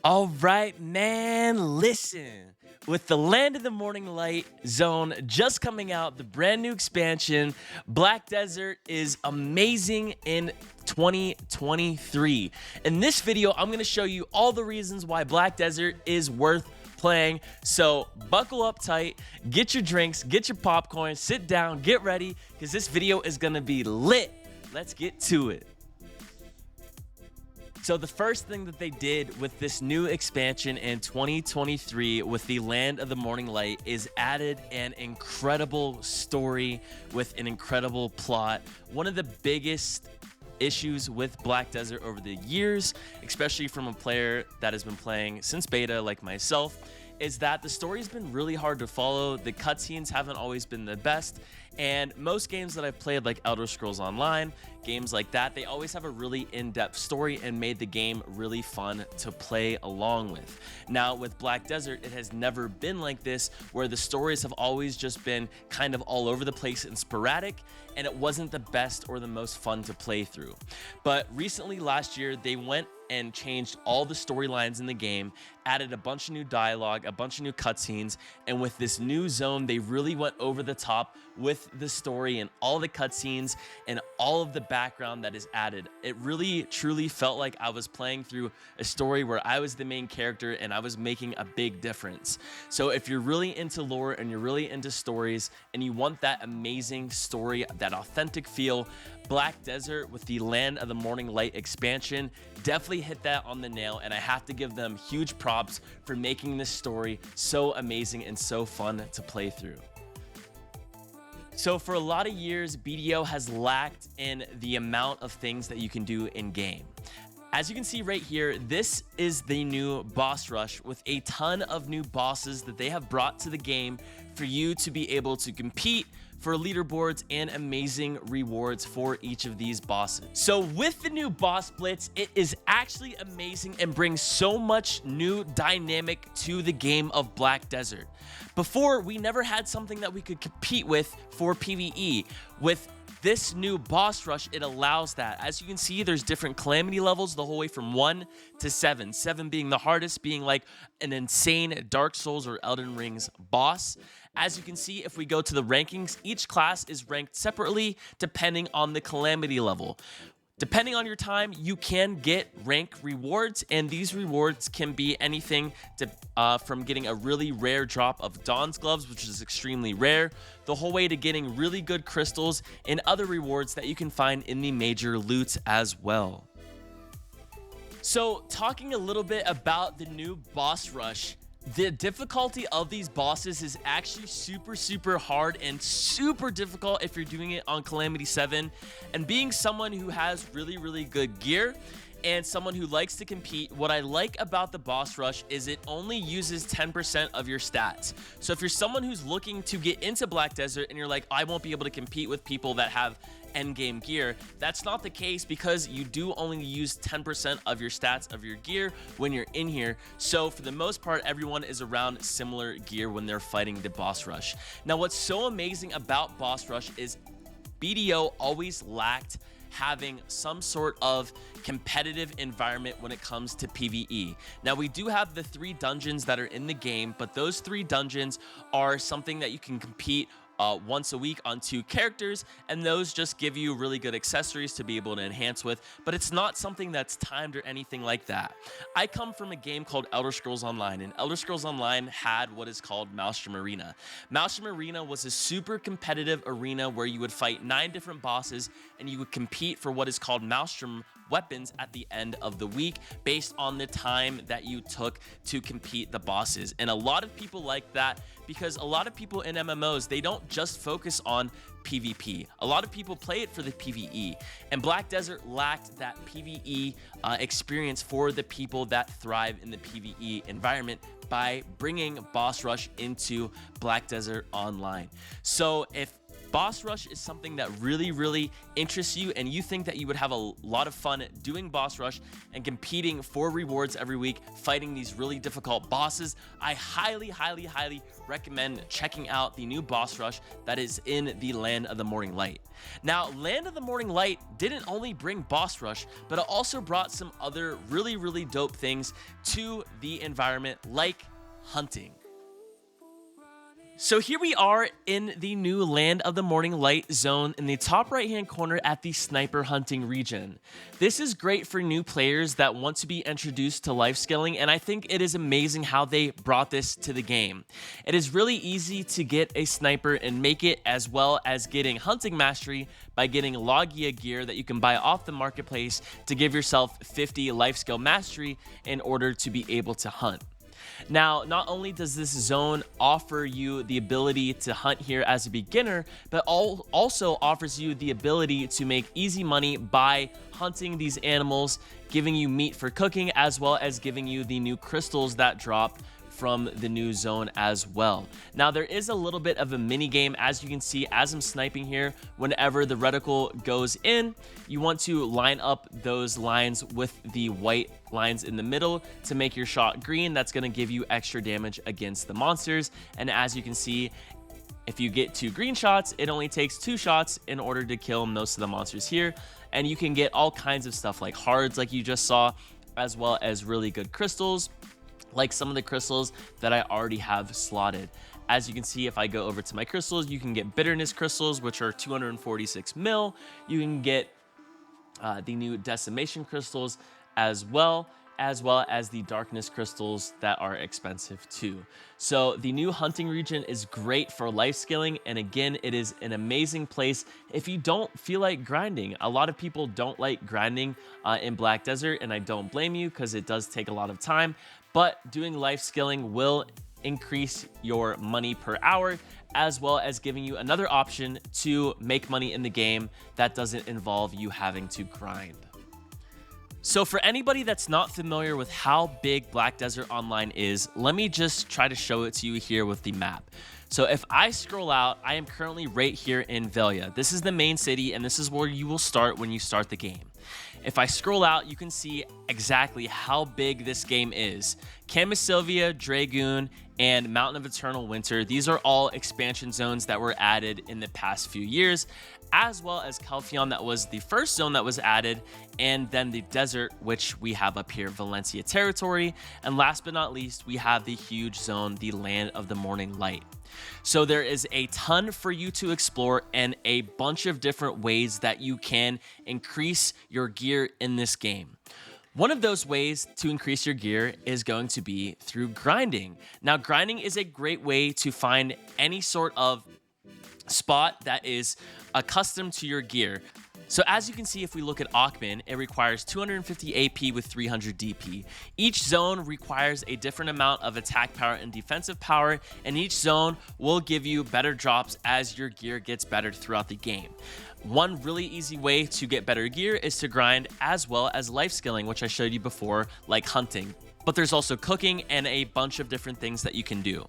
All right, man, listen. With the Land of the Morning Light zone just coming out, the brand new expansion, Black Desert is amazing in 2023. In this video, I'm going to show you all the reasons why Black Desert is worth playing. So buckle up tight, get your drinks, get your popcorn, sit down, get ready, because this video is going to be lit. Let's get to it. So the first thing that they did with this new expansion in 2023 with the Land of the Morning Light is added an incredible story with an incredible plot. One of the biggest issues with Black Desert over the years, especially from a player that has been playing since beta like myself, is that the story's been really hard to follow. The cutscenes haven't always been the best, and most games that I've played, like Elder Scrolls Online, games like that, they always have a really in-depth story and made the game really fun to play along with. Now with Black Desert, it has never been like this, where the stories have always just been kind of all over the place and sporadic, and it wasn't the best or the most fun to play through. But recently, last year, they went and changed all the storylines in the game, added a bunch of new dialogue, a bunch of new cutscenes, and with this new zone, they really went over the top with the story and all the cutscenes and all of the background that is added. It really, truly felt like I was playing through a story where I was the main character and I was making a big difference. So if you're really into lore and you're really into stories and you want that amazing story, that authentic feel, Black Desert with the Land of the Morning Light expansion definitely hit that on the nail, and I have to give them huge props for making this story so amazing and so fun to play through. So for a lot of years, BDO has lacked in the amount of things that you can do in game. As you can see right here, this is the new boss rush with a ton of new bosses that they have brought to the game for you to be able to compete for leaderboards and amazing rewards for each of these bosses. So with the new boss blitz, it is actually amazing and brings so much new dynamic to the game of Black Desert. Before, we never had something that we could compete with for PvE. With this new boss rush, it allows that. As you can see, there's different calamity levels the whole way from 1 to 7. 7 being the hardest, being like an insane Dark Souls or Elden Ring's boss. As you can see, if we go to the rankings, each class is ranked separately depending on the calamity level. Depending on your time, you can get rank rewards, and these rewards can be anything to, from getting a really rare drop of Dawn's Gloves, which is extremely rare, the whole way to getting really good crystals and other rewards that you can find in the major loots as well. So, talking a little bit about the new boss rush, the difficulty of these bosses is actually super hard and super difficult if you're doing it on Calamity 7. And being someone who has really good gear and someone who likes to compete, what I like about the boss rush is it only uses 10% of your stats. So if you're someone who's looking to get into Black Desert and you're like, I won't be able to compete with people that have endgame gear, that's not the case, because you do only use 10% of your stats of your gear when you're in here. So for the most part, everyone is around similar gear when they're fighting the boss rush. Now, what's so amazing about boss rush is BDO always lacked having some sort of competitive environment when it comes to PvE. Now, we do have the 3 dungeons that are in the game, but those 3 dungeons are something that you can compete once a week on 2 characters, and those just give you really good accessories to be able to enhance with, but it's not something that's timed or anything like that. I come from a game called Elder Scrolls Online, and Elder Scrolls Online had what is called Maelstrom Arena. Maelstrom Arena was a super competitive arena where you would fight 9 different bosses, and you would compete for what is called Maelstrom weapons at the end of the week based on the time that you took to compete the bosses. And a lot of people like that because a lot of people in MMOs, they don't just focus on PvP. A lot of people play it for the PvE, and Black Desert lacked that PvE experience for the people that thrive in the PvE environment by bringing Boss Rush into Black Desert Online. So if if Boss Rush is something that really interests you and you think that you would have a lot of fun doing Boss Rush and competing for rewards every week, fighting these really difficult bosses, I highly recommend checking out the new Boss Rush that is in the Land of the Morning Light. Now, Land of the Morning Light didn't only bring Boss Rush, but it also brought some other really dope things to the environment, like hunting. So here we are in the new Land of the Morning Light zone in the top right hand corner at the sniper hunting region. This is great for new players that want to be introduced to life scaling, and I think it is amazing how they brought this to the game. It is really easy to get a sniper and make it, as well as getting hunting mastery by getting Logia gear that you can buy off the marketplace to give yourself 50 life skill mastery in order to be able to hunt. Now, not only does this zone offer you the ability to hunt here as a beginner, but also offers you the ability to make easy money by hunting these animals, giving you meat for cooking, as well as giving you the new crystals that drop from the new zone as well. Now, there is a little bit of a mini game, as you can see as I'm sniping here. Whenever the reticle goes in, you want to line up those lines with the white lines in the middle to make your shot green. That's going to give you extra damage against the monsters. And as you can see, if you get 2 green shots, it only takes 2 shots in order to kill most of the monsters here. And you can get all kinds of stuff like hards, like you just saw, as well as really good crystals, like some of the crystals that I already have slotted. As you can see, if I go over to my crystals, you can get bitterness crystals, which are 246 mil. You can get the new decimation crystals as well as the darkness crystals that are expensive too. So the new hunting region is great for life scaling, and again, it is an amazing place if you don't feel like grinding. A lot of people don't like grinding in Black Desert, and I don't blame you, because it does take a lot of time, but doing life scaling will increase your money per hour, as well as giving you another option to make money in the game that doesn't involve you having to grind. So for anybody that's not familiar with how big Black Desert Online is, let me just try to show it to you here with the map. So if I scroll out, I am currently right here in Velia. This is the main city, and this is where you will start when you start the game. If I scroll out, you can see exactly how big this game is. Camisylvia, Dragoon, and Mountain of Eternal Winter, these are all expansion zones that were added in the past few years, as well as Calpheon, that was the first zone that was added, and then the desert, which we have up here, Valencia territory, and last but not least, we have the huge zone, the Land of the Morning Light. So there is a ton for you to explore and a bunch of different ways that you can increase your gear in this game. One of those ways to increase your gear is going to be through grinding. Now, grinding is a great way to find any sort of spot that is accustomed to your gear. So as you can see, if we look at Akhman, it requires 250 AP with 300 DP. Each zone requires a different amount of attack power and defensive power, and each zone will give you better drops as your gear gets better throughout the game. One really easy way to get better gear is to grind, as well as life skilling, which I showed you before, like hunting. But there's also cooking and a bunch of different things that you can do.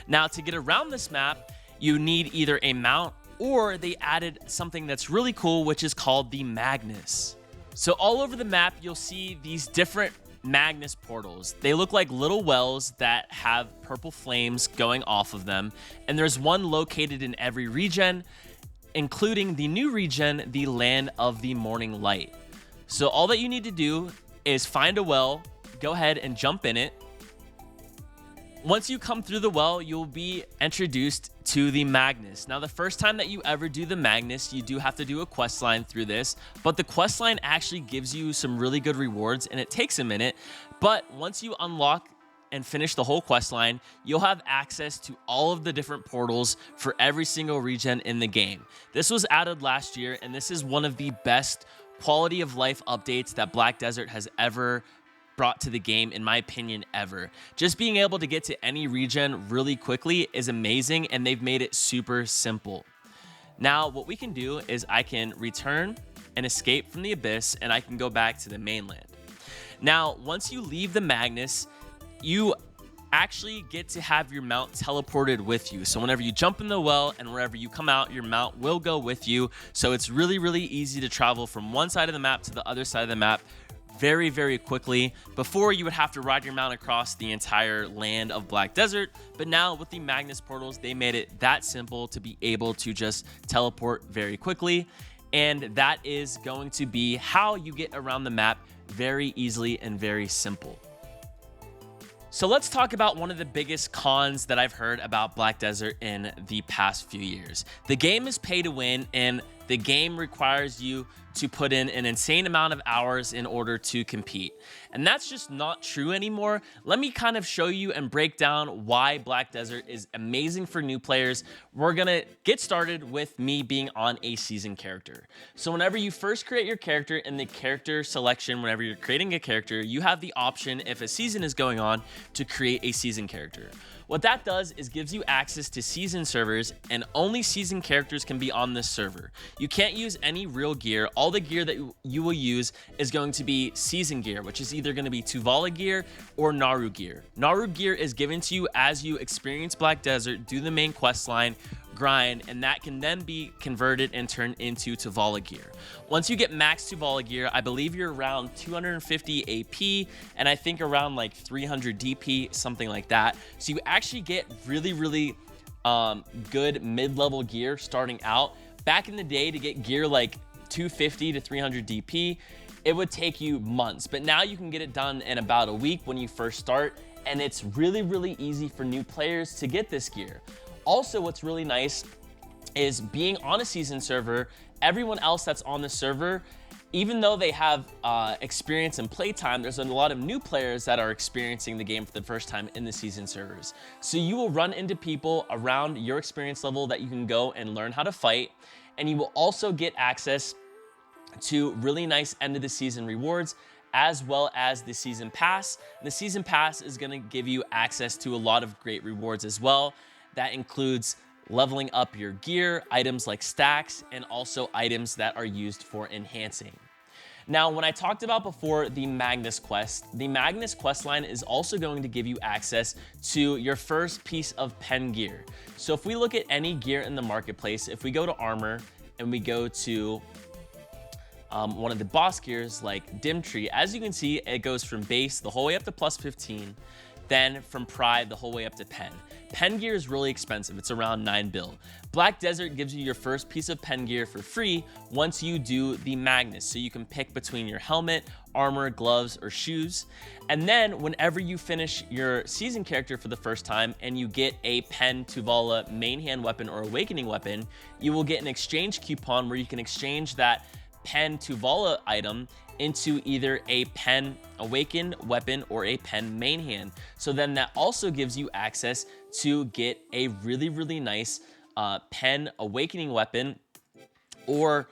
Now, to get around this map, you need either a mount, or they added something that's really cool, which is called the Magnus. So all over the map, you'll see these different Magnus portals. They look like little wells that have purple flames going off of them, and there's one located in every region, including the new region, the Land of the Morning Light. So all that you need to do is find a well, go ahead and jump in it. Once you come through the well, you'll be introduced to the Magnus. Now, the first time that you ever do the Magnus, you do have to do a quest line through this, but the quest line actually gives you some really good rewards, and it takes a minute. But once you unlock and finish the whole quest line, you'll have access to all of the different portals for every single region in the game. This was added last year, and this is one of the best quality of life updates that Black Desert has ever brought to the game, in my opinion, ever. Just being able to get to any region really quickly is amazing, and they've made it super simple. Now, what we can do is I can return and escape from the abyss, and I can go back to the mainland. Now, once you leave the Magnus, you actually get to have your mount teleported with you. So whenever you jump in the well and wherever you come out, your mount will go with you. So it's really, really easy to travel from one side of the map to the other side of the map very, very quickly. Before, you would have to ride your mount across the entire land of Black Desert, but now with the Magnus portals, they made it that simple to be able to just teleport very quickly. And that is going to be how you get around the map very easily and very simple. So let's talk about one of the biggest cons that I've heard about Black Desert in the past few years. The game is pay to win, and the game requires you to put in an insane amount of hours in order to compete. And that's just not true anymore. Let me kind of show you and break down why Black Desert is amazing for new players. We're gonna get started with me being on a season character. So whenever you first create your character, in the character selection, whenever you're creating a character, you have the option, if a season is going on, to create a season character. What that does is gives you access to season servers, and only season characters can be on this server. You can't use any real gear. All the gear that you will use is going to be season gear, which is either going to be Tuvala gear or Naru gear. Naru gear is given to you as you experience Black Desert, do the main quest line, grind, and that can then be converted and turned into Tuvala gear. Once you get max Tuvala gear, I believe you're around 250 AP and I think around like 300 DP, something like that. So you actually get really, really good mid-level gear starting out. Back in the day, to get gear like 250 to 300 DP, it would take you months, but now you can get it done in about a week when you first start, and it's really, really easy for new players to get this gear. Also, what's really nice is being on a season server, everyone else that's on the server, even though they have experience and playtime, there's a lot of new players that are experiencing the game for the first time in the season servers. So you will run into people around your experience level that you can go and learn how to fight, and you will also get access to really nice end of the season rewards, as well as the season pass. The season pass is going to give you access to a lot of great rewards as well. That includes leveling up your gear, items like stacks, and also items that are used for enhancing. Now, when I talked about before the Magnus quest line is also going to give you access to your first piece of pen gear. So if we look at any gear in the marketplace, if we go to armor and we go to one of the boss gears like Dim Tree, as you can see, it goes from base the whole way up to plus 15, then from Pride the whole way up to Pen. Pen gear is really expensive. It's around 9 bill. Black Desert gives you your first piece of pen gear for free once you do the Magnus. So you can pick between your helmet, armor, gloves, or shoes. And then whenever you finish your season character for the first time and you get a Pen Tuvala main hand weapon or awakening weapon, you will get an exchange coupon where you can exchange that Pen Tuvala item into either a Pen awakened weapon or a Pen main hand. So then that also gives you access to get a really, really nice Pen awakening weapon or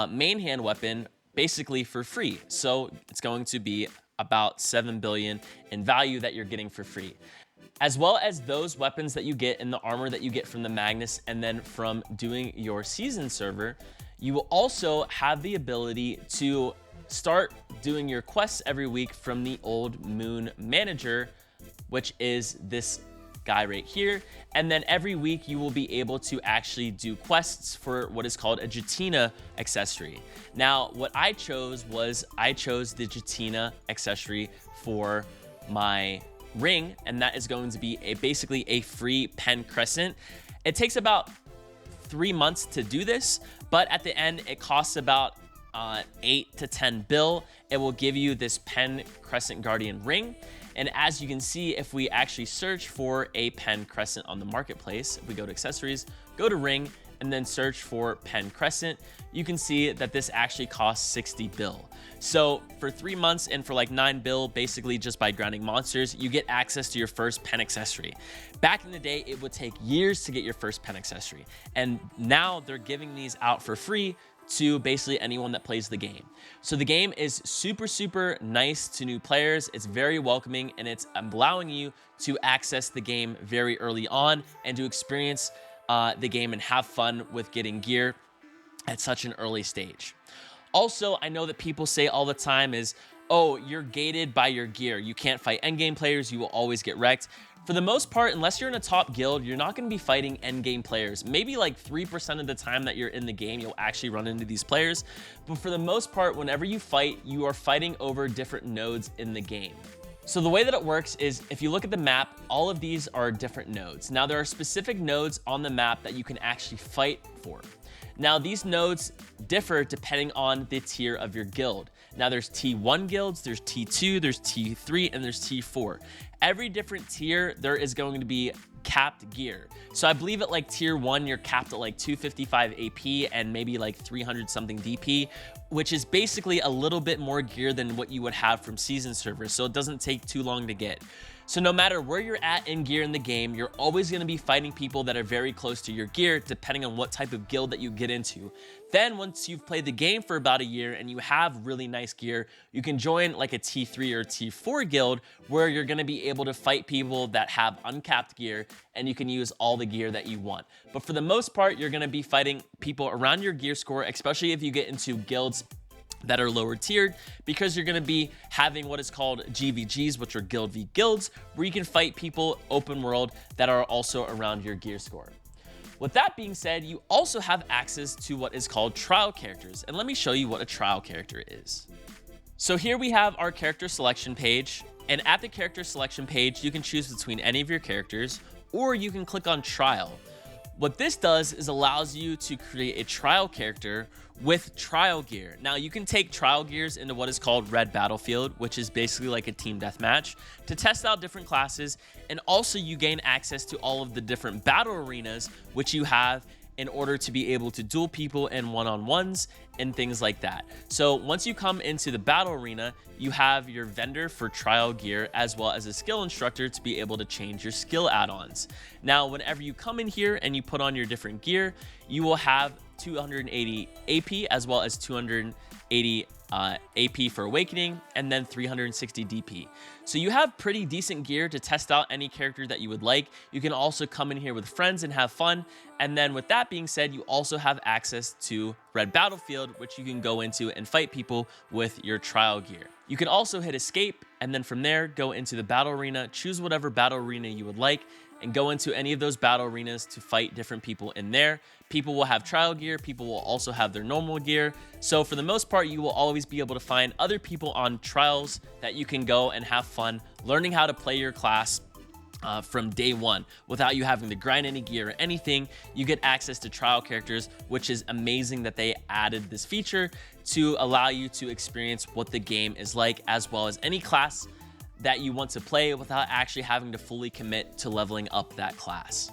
main hand weapon basically for free. So it's going to be about 7 billion in value that you're getting for free, as well as those weapons that you get in the armor that you get from the Magnus and then from doing your season server. You will also have the ability to start doing your quests every week from the Old Moon Manager, which is this guy right here. And then every week you will be able to actually do quests for what is called a Jatina accessory. Now, what I chose was the Jatina accessory for my ring, and that is going to be basically a free Pen Crescent. It takes about 3 months to do this, but at the end it costs about 8 to 10 bill. It will give you this Pen Crescent Guardian ring. And as you can see, if we actually search for a Pen Crescent on the marketplace, if we go to accessories, go to ring, and then search for Pen Crescent, you can see that this actually costs 60 bill. So for 3 months and for like 9 bill, basically just by grounding monsters, you get access to your first Pen accessory. Back in the day, it would take years to get your first Pen accessory. And now they're giving these out for free to basically anyone that plays the game. So the game is super, super nice to new players. It's very welcoming, and it's allowing you to access the game very early on and to experience the game and have fun with getting gear at such an early stage. Also, I know that people say all the time is, oh, you're gated by your gear. You can't fight endgame players. You will always get wrecked. For the most part, unless you're in a top guild, you're not going to be fighting endgame players. Maybe like 3% of the time that you're in the game, you'll actually run into these players. But for the most part, whenever you fight, you are fighting over different nodes in the game. So the way that it works is if you look at the map, all of these are different nodes. Now there are specific nodes on the map that you can actually fight for. Now these nodes differ depending on the tier of your guild. Now there's T1 guilds, there's T2, there's T3, and there's T4. Every different tier, there is going to be capped gear. So I believe at like tier 1, you're capped at like 255 AP and maybe like 300 something DP, which is basically a little bit more gear than what you would have from season servers. So it doesn't take too long to get. So no matter where you're at in gear in the game, you're always going to be fighting people that are very close to your gear, depending on what type of guild that you get into. Then once you've played the game for about a year and you have really nice gear, you can join like a T3 or T4 guild where you're going to be able to fight people that have uncapped gear and you can use all the gear that you want. But for the most part, you're going to be fighting people around your gear score, especially if you get into guilds that are lower tiered, because you're going to be having what is called GVGs, which are guild v guilds, where you can fight people open world that are also around your gear score. With that being said, you also have access to what is called trial characters, and let me show you what a trial character is. So here we have our character selection page, and at the character selection page, you can choose between any of your characters, or you can click on trial. What this does is allows you to create a trial character with trial gear. Now you can take trial gears into what is called Red Battlefield, which is basically like a team deathmatch, to test out different classes, and also you gain access to all of the different battle arenas which you have in order to be able to duel people in one-on-ones and things like that. So once you come into the battle arena, you have your vendor for trial gear as well as a skill instructor to be able to change your skill add-ons. Now, whenever you come in here and you put on your different gear, you will have 280 AP as well as 280 AP for Awakening, and then 360 DP. So you have pretty decent gear to test out any character that you would like. You can also come in here with friends and have fun. And then with that being said, you also have access to Red Battlefield, which you can go into and fight people with your trial gear. You can also hit escape, and then from there, go into the battle arena, choose whatever battle arena you would like, and go into any of those battle arenas to fight different people in there. People will have trial gear, people will also have their normal gear. So for the most part, you will always be able to find other people on trials that you can go and have fun learning how to play your class from day one without you having to grind any gear or anything. You get access to trial characters, which is amazing that they added this feature to allow you to experience what the game is like, as well as any class that you want to play without actually having to fully commit to leveling up that class.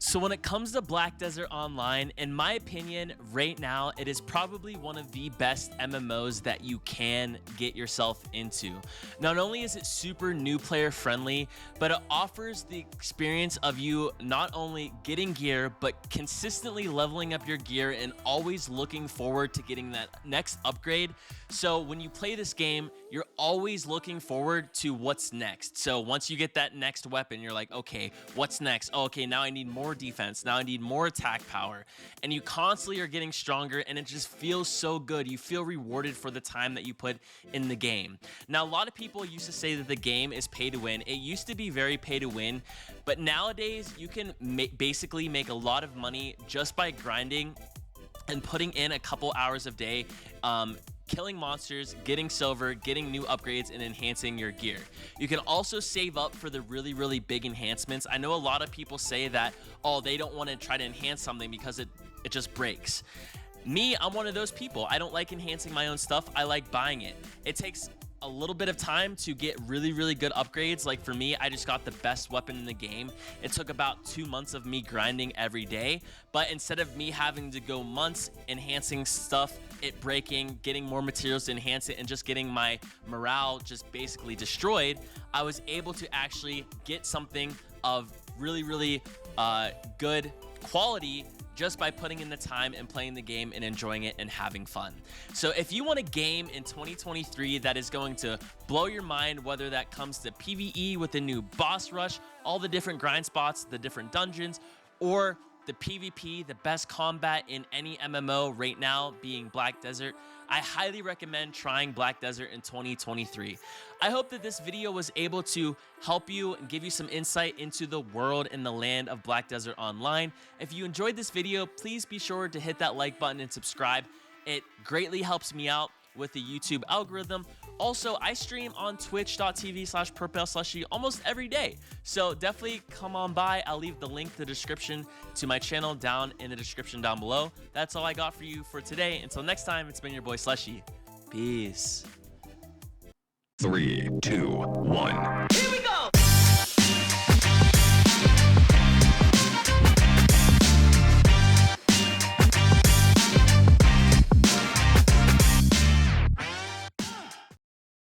So when it comes to Black Desert Online, in my opinion, right now, it is probably one of the best MMOs that you can get yourself into. Not only is it super new player friendly, but it offers the experience of you not only getting gear, but consistently leveling up your gear and always looking forward to getting that next upgrade. So when you play this game, you're always looking forward to what's next. So once you get that next weapon, you're like, okay, what's next? Oh, okay, now I need more defense. Now I need more attack power. And you constantly are getting stronger, and it just feels so good. You feel rewarded for the time that you put in the game. Now, a lot of people used to say that the game is pay to win. It used to be very pay to win, but nowadays you can basically make a lot of money just by grinding and putting in a couple hours of day, killing monsters, getting silver, getting new upgrades, and enhancing your gear. You can also save up for the really, really big enhancements. I know a lot of people say that, oh, they don't want to try to enhance something because it just breaks. Me, I'm one of those people. I don't like enhancing my own stuff. I like buying it. It takes a little bit of time to get really, really good upgrades. Like for me, I just got the best weapon in the game. It took about 2 months of me grinding every day, but instead of me having to go months enhancing stuff, it breaking, getting more materials to enhance it, and just getting my morale just basically destroyed, I was able to actually get something of really, really good quality just by putting in the time and playing the game and enjoying it and having fun. So if you want a game in 2023 that is going to blow your mind, whether that comes to PvE with the new boss rush, all the different grind spots, the different dungeons, or the PvP, the best combat in any MMO right now being Black Desert, I highly recommend trying Black Desert in 2023. I hope that this video was able to help you and give you some insight into the world and the land of Black Desert Online. If you enjoyed this video, please be sure to hit that like button and subscribe. It greatly helps me out with the YouTube algorithm. Also, I stream on twitch.tv/purpleslushy almost every day. So definitely come on by. I'll leave the link to the description to my channel down in the description down below. That's all I got for you for today. Until next time, it's been your boy Slushy. Peace. 3, 2, 1.